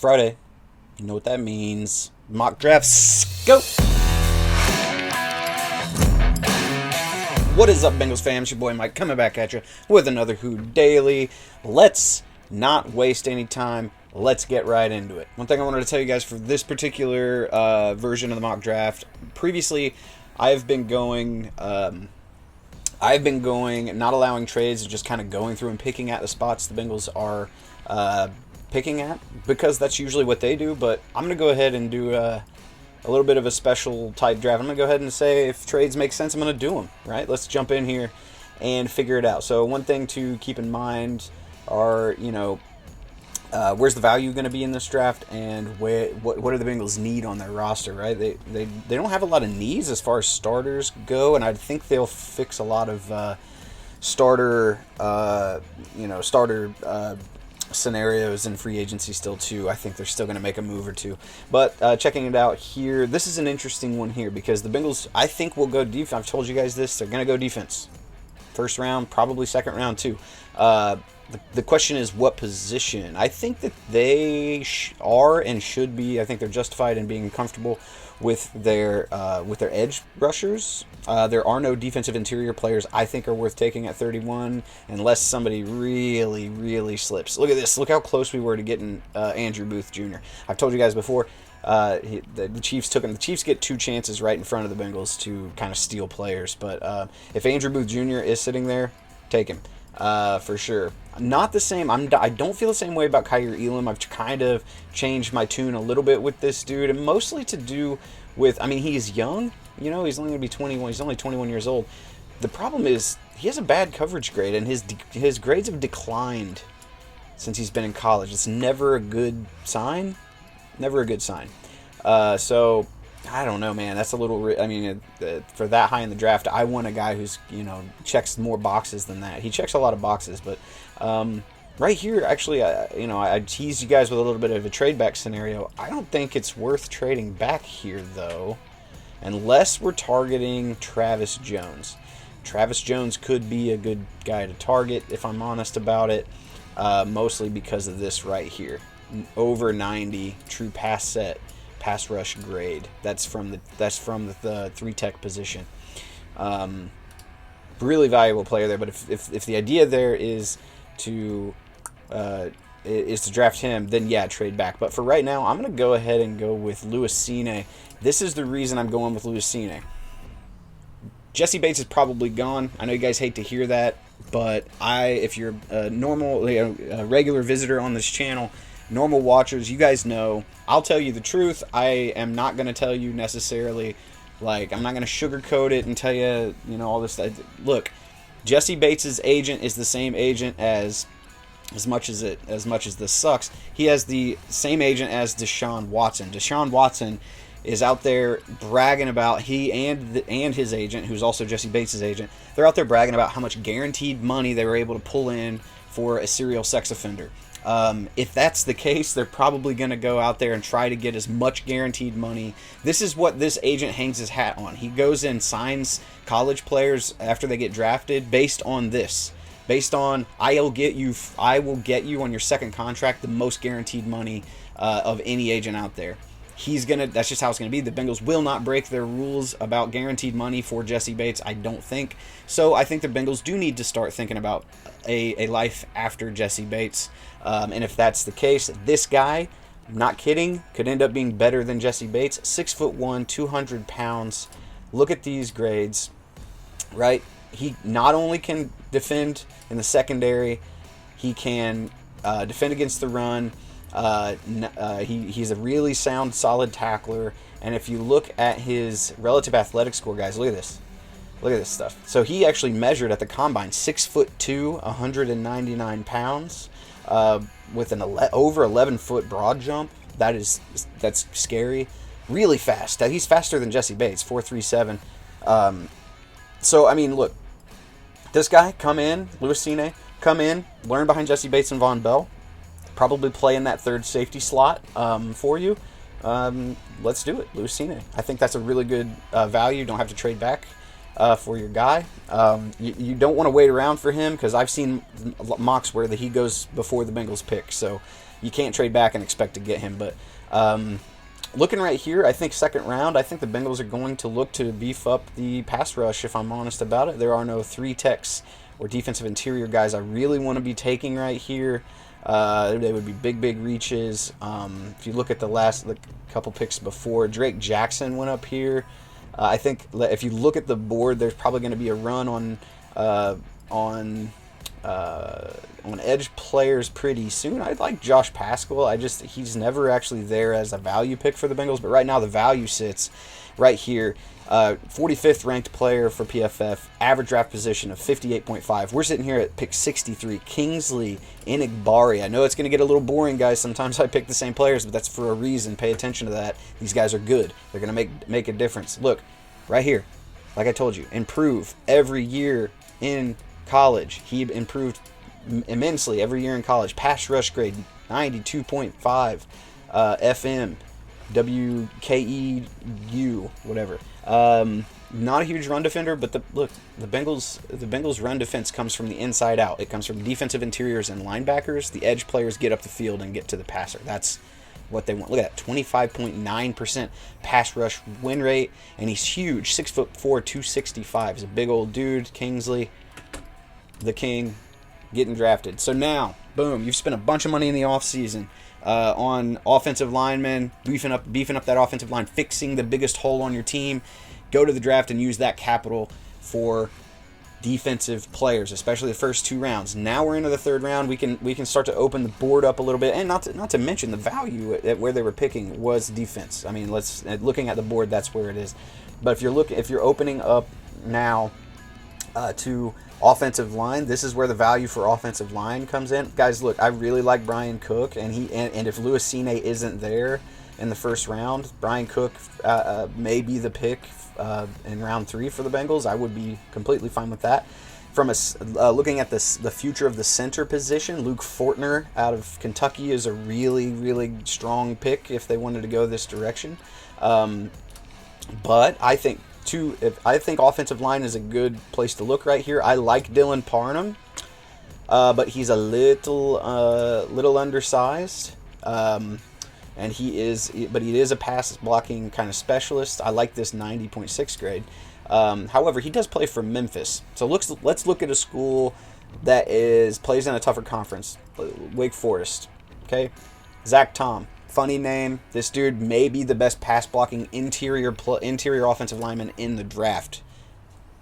Friday. You know what that means. Mock drafts, go! What is up, Bengals fam? It's your boy Mike coming back at you with another Who Daily. Let's not waste any time. Let's get right into it. One thing I wanted to tell you guys for this particular version of the mock draft. Previously, I've been going not allowing trades, just kind of going through and picking at the spots the Bengals are picking at, because that's usually what they do. But I'm going to go ahead and do a little bit of a special type draft. I'm going to go ahead and say if trades make sense, I'm going to do them, right? Let's jump in here and figure it out. So one thing to keep in mind are, where's the value going to be in this draft, and what do the Bengals need on their roster, right? They don't have a lot of needs as far as starters go, and I think they'll fix a lot of starter scenarios in free agency still too. I think they're still going to make a move or two. But checking it out here, this is an interesting one here because the Bengals, I think, will go defense. I've told you guys this. They're going to go defense. First round, probably second round too. The question is what position. I think that they are and should be. I think they're justified in being comfortable with their edge rushers. There are no defensive interior players I think are worth taking at 31 unless somebody really, really slips. Look at this. Look how close we were to getting Andrew Booth Jr. I've told you guys before. The Chiefs took him. The Chiefs get two chances right in front of the Bengals to kind of steal players. But if Andrew Booth Jr. is sitting there, take him for sure. Not the same. I don't feel the same way about Kyer Elam. I've kind of changed my tune a little bit with this dude, and mostly to do with, he's young. He's only going to be 21. He's only 21 years old. The problem is he has a bad coverage grade, and his grades have declined since he's been in college. It's never a good sign. Never a good sign. So I don't know, man. That's a little. For that high in the draft, I want a guy who's checks more boxes than that. He checks a lot of boxes, but right here, actually, I teased you guys with a little bit of a trade back scenario. I don't think it's worth trading back here though, unless we're targeting Travis Jones. Travis Jones could be a good guy to target if I'm honest about it, mostly because of this right here. Over 90 true pass rush grade. That's from the 3-tech position. Really valuable player there. But if the idea there is to draft him, then yeah, trade back. But for right now, I'm going to go ahead and go with Louis Cine. This is the reason I'm going with Louis Cine. Jesse Bates is probably gone. I know you guys hate to hear that, but if you're a a regular visitor on this channel, normal watchers, you guys know, I'll tell you the truth. I am not going to tell you necessarily, I'm not going to sugarcoat it and tell you, all this stuff. Look, Jesse Bates' agent is the same agent as much as this sucks, he has the same agent as Deshaun Watson. Deshaun Watson is out there bragging about, he and his agent, who's also Jesse Bates' agent, they're out there bragging about how much guaranteed money they were able to pull in for a serial sex offender. If that's the case, they're probably going to go out there and try to get as much guaranteed money. This is what this agent hangs his hat on. He goes and signs college players after they get drafted based on this. Based on, I will get you on your second contract the most guaranteed money of any agent out there. That's just how it's going to be. The Bengals will not break their rules about guaranteed money for Jesse Bates, I don't think. So I think the Bengals do need to start thinking about a life after Jesse Bates. And if that's the case, this guy, I'm not kidding, could end up being better than Jesse Bates. 6'1", 200 pounds. Look at these grades, right? He not only can defend in the secondary, he can defend against the run. He's a really sound, solid tackler. And if you look at his relative athletic score, guys, look at this. Look at this stuff. So he actually measured at the combine 6'2", 199 pounds, with an over 11-foot broad jump. That's scary. Really fast. He's faster than Jesse Bates, 4.37. So look, this guy Louis Cine, come in, learn behind Jesse Bates and Von Bell. Probably play in that third safety slot for you. Let's do it, Louis Cine. I think that's a really good value. Don't have to trade back. for your guy. You don't want to wait around for him because I've seen mocks where he goes before the Bengals pick, so you can't trade back and expect to get him. But looking right here, I think second round, I think the Bengals are going to look to beef up the pass rush, if I'm honest about it. There are no 3 techs or defensive interior guys I really want to be taking right here. They would be big reaches. If you look at the couple picks before, Drake Jackson went up here. I think if you look at the board, there's probably going to be a run on edge players pretty soon. I like Josh Pascal. He's never actually there as a value pick for the Bengals, but right now the value sits right here. 45th ranked player for PFF, average draft position of 58.5. We're sitting here at pick 63, Kingsley Enagbare. I know it's going to get a little boring, guys. Sometimes I pick the same players, but that's for a reason. Pay attention to that. These guys are good. They're going to make a difference. Look, right here, like I told you, improve every year in college. He improved immensely every year in college. Pass rush grade 92.5, FM, WKEU, whatever. Not a huge run defender, but the Bengals run defense comes from the inside out. It comes from defensive interiors and linebackers. The edge players get up the field and get to the passer. That's what they want. Look at that, 25.9% pass rush win rate, and he's huge, 6'4", 265. He's a big old dude. Kingsley, the king, getting drafted. So now, boom, you've spent a bunch of money in the offseason on offensive linemen, beefing up that offensive line, fixing the biggest hole on your team. Go to the draft and use that capital for defensive players, especially the first 2 rounds. Now we're into the 3rd round. We can start to open the board up a little bit, and not to mention the value at where they were picking was defense. I mean, looking at the board, that's where it is. But if you're opening up now to offensive line, this is where the value for offensive line comes in. Guys, look, I really like Brian Cook, and if Lewis Cine isn't there in the 1st round, Brian Cook may be the pick in round 3 for the Bengals. I would be completely fine with that. From looking at the future of the center position, Luke Fortner out of Kentucky is a really strong pick if they wanted to go this direction. But I think offensive line is a good place to look right here. I like Dylan Parham, but he's a little undersized. And he is a pass blocking kind of specialist. I like this 90.6 grade. However, he does play for Memphis. So let's look at a school that plays in a tougher conference, Wake Forest. Okay, Zach Tom, funny name. This dude may be the best pass blocking interior offensive lineman in the draft.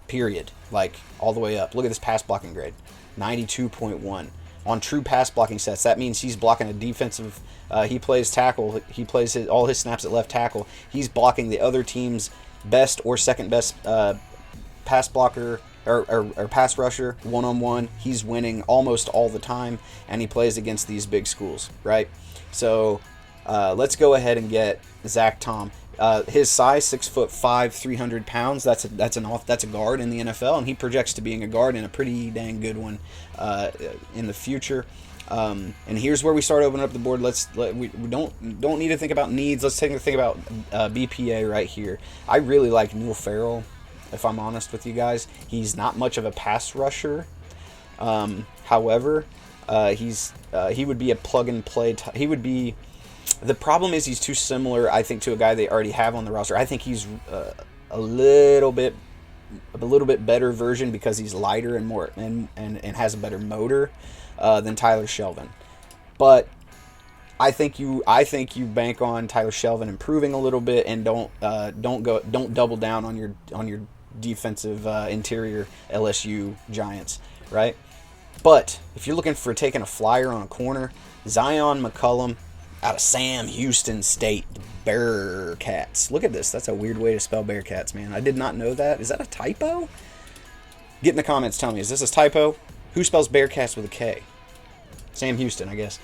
Period. Like all the way up. Look at this pass blocking grade, 92.1. On true pass blocking sets, that means he's blocking a defensive. He plays tackle. He plays all his snaps at left tackle. He's blocking the other team's best or second best pass blocker or pass rusher one-on-one. He's winning almost all the time, and he plays against these big schools, right? So let's go ahead and get Zach Tom. His size, 6'5", 300 pounds. That's a guard in the NFL, and he projects to being a guard and a pretty dang good one in the future. And here's where we start opening up the board. We don't need to think about needs. Let's think about BPA right here. I really like Neil Farrell, if I'm honest with you guys. He's not much of a pass rusher. However, he would be a plug and play. He would be. The problem is he's too similar, I think, to a guy they already have on the roster. I think he's a little bit better version because he's lighter and more and has a better motor than Tyler Shelvin. But I think you bank on Tyler Shelvin improving a little bit and don't double down on your defensive interior LSU Giants, right? But if you're looking for taking a flyer on a corner, Zion McCullum out of Sam Houston State, the Bearcats. Look at this. That's a weird way to spell Bearcats, man. I did not know that. Is that a typo? Get in the comments. Tell me, is this a typo? Who spells Bearcats with a K? Sam Houston, I guess.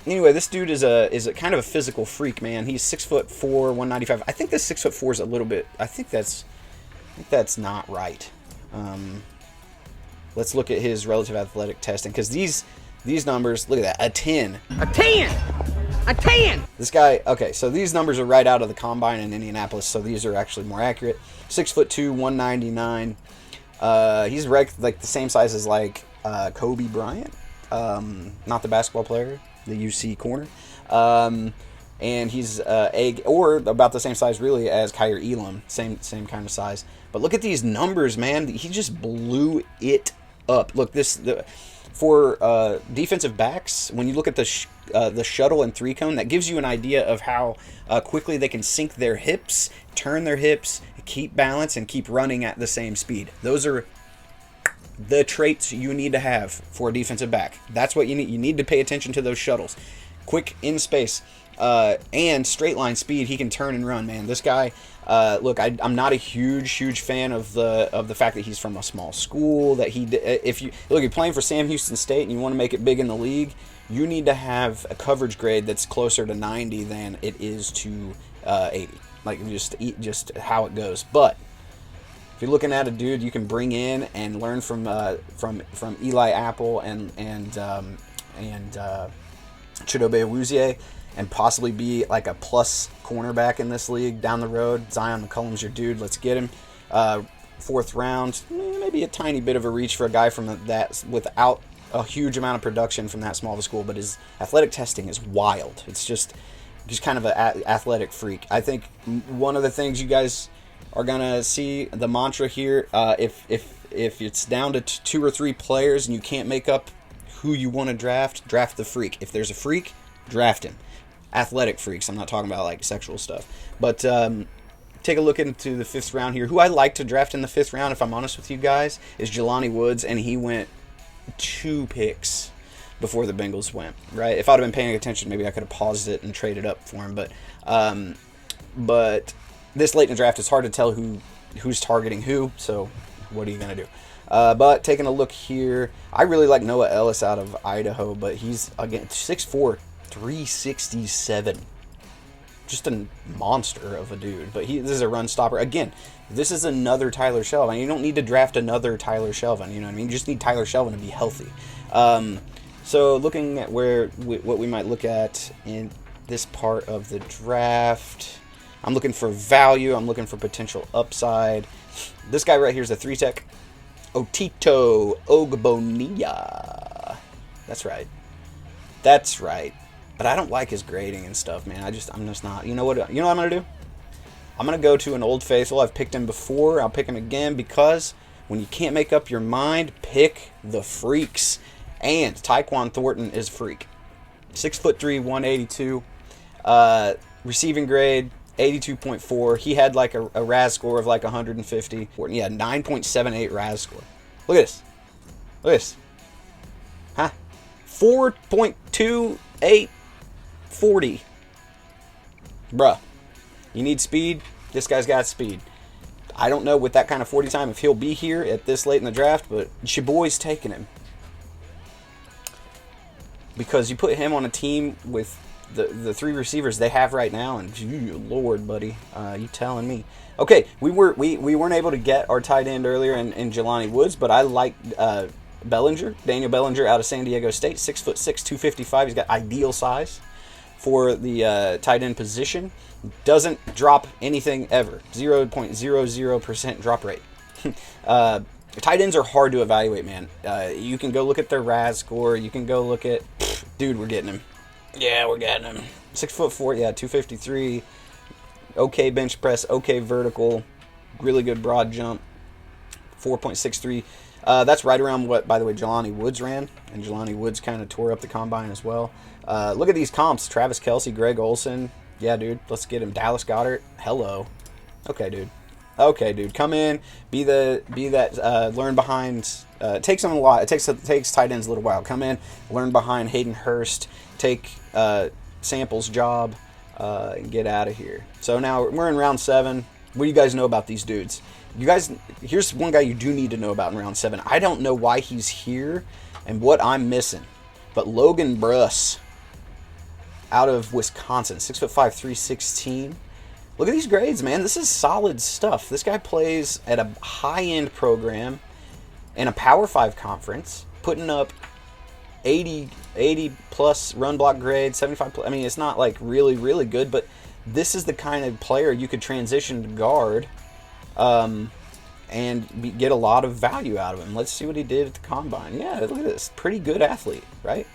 Anyway, this dude is a kind of a physical freak, man. He's 6'4", 195. I think this 6'4" is a little bit. I think that's not right. Let's look at his relative athletic testing because these numbers. Look at that, a 10. A 10! This guy, okay, so these numbers are right out of the combine in Indianapolis, so these are actually more accurate. 6'2", 199. He's ranked like the same size as like Kobe Bryant, not the basketball player, the UC corner. And he's or about the same size really as Kyrie Elam, same kind of size. But look at these numbers, man. He just blew it up. Look, for defensive backs, when you look at the shuttle and three cone, that gives you an idea of how quickly they can sink their hips, turn their hips, keep balance, and keep running at the same speed. Those are the traits you need to have for a defensive back. That's what you need. You need to pay attention to those shuttles. Quick in space and straight line speed. He can turn and run, man. This guy, look, I'm not a huge fan of the fact that he's from a small school. That if you're playing for Sam Houston State and you want to make it big in the league, you need to have a coverage grade that's closer to 90 than it is to 80. Like just how it goes. But if you're looking at a dude you can bring in and learn from Eli Apple and Chidobe Awuzie, and possibly be like a plus cornerback in this league down the road. Zion McCullum's your dude. Let's get him. 4th round, maybe a tiny bit of a reach for a guy from that without a huge amount of production from that small of a school, but his athletic testing is wild. It's just kind of an athletic freak. I think one of the things you guys are gonna see, the mantra here, if it's down to 2 or 3 players and you can't make up who you want to draft the freak. If there's a freak, draft him. Athletic freaks. I'm not talking about like sexual stuff. But take a look into the 5th round here. Who I like to draft in the 5th round, if I'm honest with you guys, is Jelani Woods, and he went 2 picks before the Bengals went. Right? If I'd have been paying attention, maybe I could have paused it and traded up for him. But this late in the draft, it's hard to tell who's targeting who. So what are you gonna do? But taking a look here, I really like Noah Ellis out of Idaho, but he's, again, 6'4", 367. Just a monster of a dude. But this is a run stopper. Again, this is another Tyler Shelvin. You don't need to draft another Tyler Shelvin. You know what I mean? You just need Tyler Shelvin to be healthy. So looking at what we might look at in this part of the draft, I'm looking for value. I'm looking for potential upside. This guy right here is a 3-tech. Otito Ogbonia. That's right. But I don't like his grading and stuff, man. I'm just not. You know what I'm gonna do? I'm gonna go to an old faithful. I've picked him before. I'll pick him again because when you can't make up your mind, pick the freaks. And Tyquan Thornton is a freak. 6'3", 182. Receiving grade 82.4. He had like a RAS score of like 150. Yeah, 9.78 RAS score. Look at this. Huh? 4.28 40. Bruh. You need speed? This guy's got speed. I don't know with that kind of 40 time if he'll be here at this late in the draft, but your boy's taking him. Because you put him on a team with the 3 receivers they have right now, and gee, Lord, buddy, you telling me. Okay, we weren't able to get our tight end earlier in Jelani Woods, but I like Daniel Bellinger out of San Diego State, 6'6", 255. He's got ideal size for the tight end position. Doesn't drop anything ever. 0.00% drop rate. Tight ends are hard to evaluate, man. You can go look at their RAS score. You can go look at... Dude, we're getting him. Yeah, we're getting him. 6'4", yeah, 253. Okay bench press, okay vertical. Really good broad jump. 4.63. That's right around what, by the way, Jelani Woods ran. And Jelani Woods kind of tore up the combine as well. Look at these comps. Travis Kelce, Greg Olsen. Yeah, dude, let's get him. Dallas Goedert. Hello. Okay, dude. Come in. Be that. Learn behind. It takes them a lot. It takes tight ends a little while. Come in. Learn behind Hayden Hurst. Take Sample's job. And get out of here. So now we're in round 7. What do you guys know about these dudes? You guys, here's one guy you do need to know about in round 7. I don't know why he's here and what I'm missing, but Logan Bruss out of Wisconsin, 6'5", 316. Look at these grades, man. This is solid stuff. This guy plays at a high-end program in a Power 5 conference, putting up 80 plus run block grade, 75 plus. I mean, it's not like really, really good, but this is the kind of player you could transition to guard and get a lot of value out of him. Let's see what he did at the combine. Yeah, look at this. Pretty good athlete, right?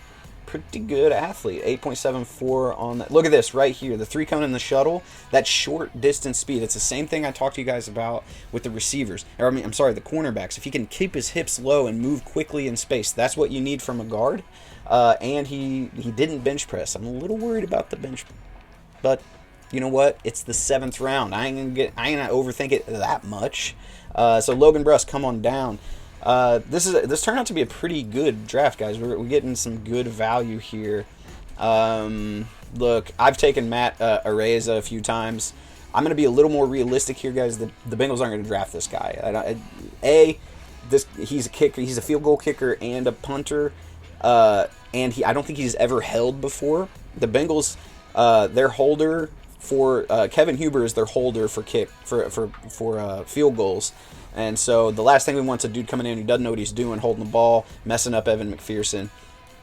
Pretty good athlete. 8.74 on that. Look at this right here. The 3-cone and the shuttle. That short distance speed. It's the same thing I talked to you guys about with the receivers. Or, I mean, I'm sorry, the cornerbacks. If he can keep his hips low and move quickly in space, that's what you need from a guard. And he didn't bench press. I'm a little worried about the bench, but you know what? It's the 7th round. I ain't gonna overthink it that much. So Logan Bruss, come on down. This turned out to be a pretty good draft, guys. We're getting some good value here. Look, I've taken Matt Araiza a few times. I'm going to be a little more realistic here, guys. The Bengals aren't going to draft this guy. He's a kicker. He's a field goal kicker and a punter. And I don't think he's ever held before. The Bengals, their holder for Kevin Huber is their holder for field goals. And so the last thing we want is a dude coming in who doesn't know what he's doing, holding the ball, messing up Evan McPherson.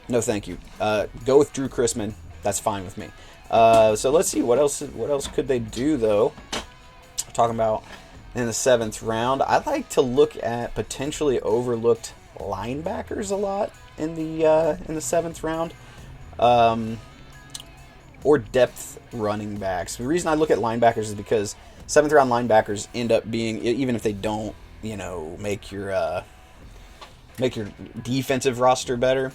No, thank you. Go with Drew Chrisman. That's fine with me. So let's see what else could they do though. Talking about in the 7th round, I like to look at potentially overlooked linebackers a lot in the 7th round. Or depth running backs. The reason I look at linebackers is because 7th round linebackers end up being, even if they don't, make your defensive roster better,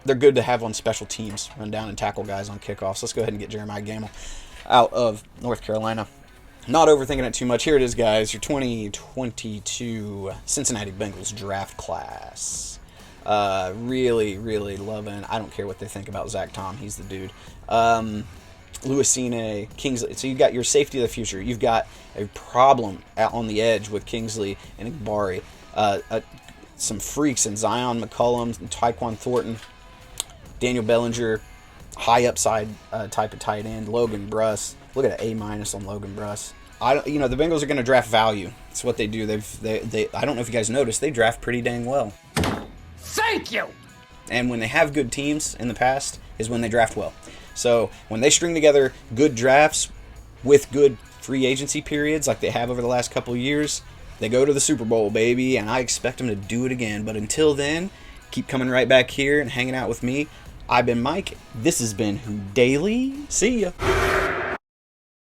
they're good to have on special teams, run down and tackle guys on kickoffs. Let's go ahead and get Jeremiah Gamble out of North Carolina. Not overthinking it too much. Here it is, guys. Your 2022 Cincinnati Bengals draft class. Really, really loving. I don't care what they think about Zach Tom. He's the dude. Lewisine, Kingsley. So you've got your safety of the future. You've got a problem on the edge with Kingsley and Igbari. Some freaks in Zion McCullum, Tyquan Thornton, Daniel Bellinger, high upside type of tight end. Logan Bruss. Look at an A- on Logan Bruss. The Bengals are going to draft value. It's what they do. They I don't know if you guys noticed, they draft pretty dang well. Thank you. And when they have good teams in the past is when they draft well. So when they string together good drafts with good free agency periods like they have over the last couple of years, they go to the Super Bowl, baby, and I expect them to do it again. But until then, keep coming right back here and hanging out with me. I've been Mike. This has been Who Daily. See ya.